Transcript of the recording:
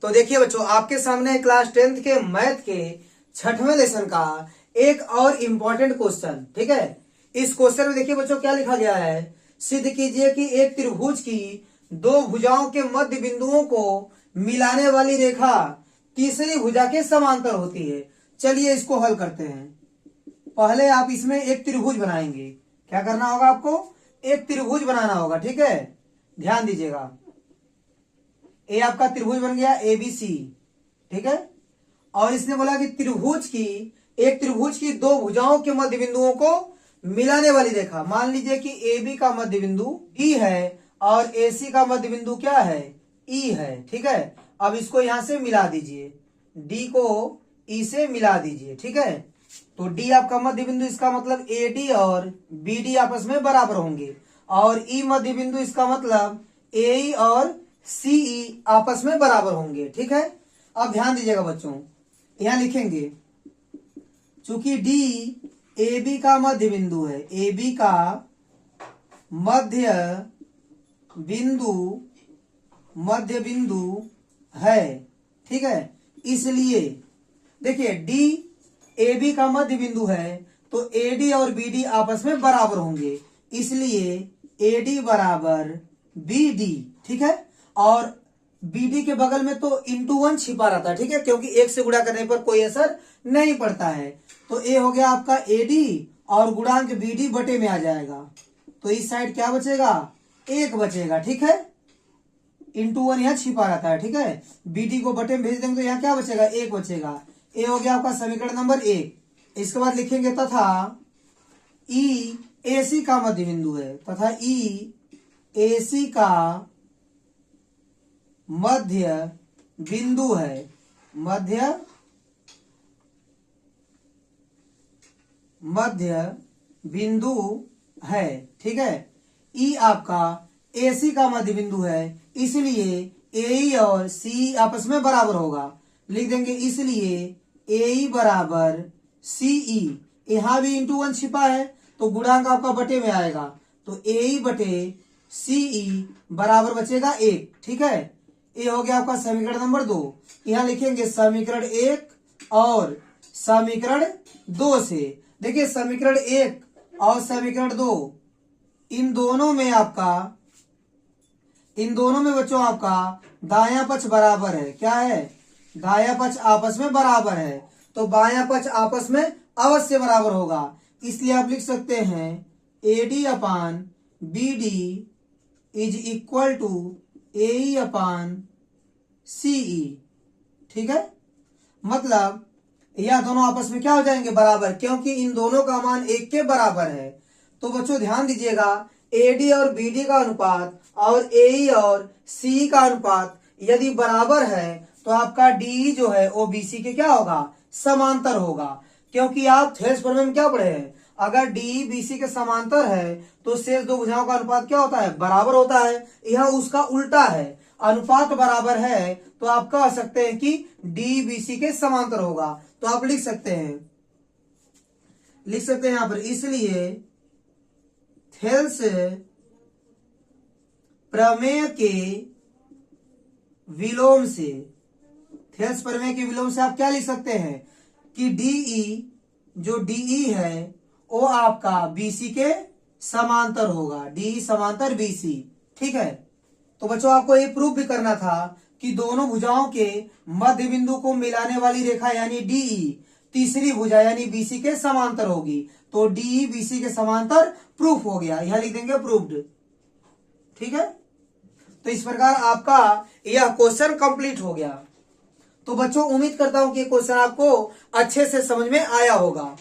तो देखिए बच्चों, आपके सामने क्लास 10th के मैथ के 6वें लेसन का एक और इम्पोर्टेंट क्वेश्चन, ठीक है। इस क्वेश्चन में देखिए बच्चों क्या लिखा गया है। सिद्ध कीजिए कि एक त्रिभुज की दो भुजाओं के मध्य बिंदुओं को मिलाने वाली रेखा तीसरी भुजा के समांतर होती है। चलिए इसको हल करते हैं। पहले आप इसमें एक त्रिभुज बनाएंगे। क्या करना होगा आपको? एक त्रिभुज बनाना होगा, ठीक है। ध्यान दीजिएगा, ए आपका त्रिभुज बन गया ABC, ठीक है। और इसने बोला कि एक त्रिभुज की दो भुजाओं के मध्य बिंदुओं को मिलाने वाली रेखा, मान लीजिए कि AB का मध्य बिंदु D है और AC का मध्य बिंदु क्या है? E है, ठीक है। अब इसको यहां से मिला दीजिए, D को E से मिला दीजिए, ठीक है। तो D आपका मध्य बिंदु, इसका मतलब AD और BD आपस में बराबर होंगे, और E मध्य बिंदु इसका मतलब AE और CE आपस में बराबर होंगे, ठीक है। अब ध्यान दीजिएगा बच्चों, यहां लिखेंगे चूंकि D AB का मध्य बिंदु है, AB का मध्य बिंदु है, ठीक है। इसलिए देखिए D AB का मध्य बिंदु है तो AD और BD आपस में बराबर होंगे, इसलिए AD बराबर BD, ठीक है। और BD के बगल में तो इंटू 1 छिपा रहता है, ठीक है, क्योंकि एक से गुणा करने पर कोई असर नहीं पड़ता है। तो A हो गया आपका AD और गुणांक BD बटे में आ जाएगा, तो इस साइड क्या बचेगा? 1 बचेगा, ठीक है। इंटू 1 यहाँ छिपा रहता है, ठीक है। BD को बटे में भेज देंगे तो यहाँ क्या बचेगा? 1 बचेगा। ए हो गया आपका समीकरण नंबर 1। इसके बाद लिखेंगे तथा E AC का मध्य बिंदु है, तथा E AC का मध्य बिंदु है, मध्य बिंदु है, ठीक है। E आपका AC का मध्य बिंदु है, इसलिए AE और CE आपस में बराबर होगा। लिख देंगे इसलिए AE बराबर CE, यहां भी इंटू 1 छिपा है तो गुणांक आपका बटे में आएगा, तो AE बटे CE बराबर बचेगा 1, ठीक है। ये हो गया आपका समीकरण नंबर 2। यहां लिखेंगे समीकरण 1 और समीकरण 2 से। देखिए समीकरण 1 और समीकरण 2, इन दोनों में बच्चों आपका दायां पक्ष बराबर है। क्या है? दायां पक्ष आपस में बराबर है, तो बायां पक्ष आपस में अवश्य बराबर होगा। इसलिए आप लिख सकते हैं AD upon BD is equal to AE upon CE, ठीक है। मतलब यह दोनों आपस में क्या हो जाएंगे? बराबर, क्योंकि इन दोनों का मान 1 के बराबर है। तो बच्चों ध्यान दीजिएगा, AD और BD का अनुपात और AE और CE का अनुपात यदि बराबर है तो आपका DE जो है वो BC के क्या होगा? समांतर होगा। क्योंकि आप थेल्स प्रमेय में क्या पढ़े हैं? अगर DE BC के समांतर है तो शेष दो भुजाओं का अनुपात क्या होता है? बराबर होता है। यह उसका उल्टा है, अनुपात बराबर है तो आप कह सकते हैं कि DE BC के समांतर होगा। तो आप लिख सकते हैं यहां पर, इसलिए थेल्स प्रमेय के विलोम से आप क्या लिख सकते हैं कि DE है वो आपका BC के समांतर होगा, DE समांतर BC, ठीक है। तो बच्चों आपको ये प्रूफ भी करना था कि दोनों भुजाओं के मध्य बिंदु को मिलाने वाली रेखा यानी DE तीसरी भुजा यानी BC के समांतर होगी। तो DE BC के समांतर प्रूफ हो गया, यहां लिख देंगे प्रूफ्ड, ठीक है। तो इस प्रकार आपका यह क्वेश्चन कंप्लीट हो गया। तो बच्चों उम्मीद करता हूं कि क्वेश्चन आपको अच्छे से समझ में आया होगा।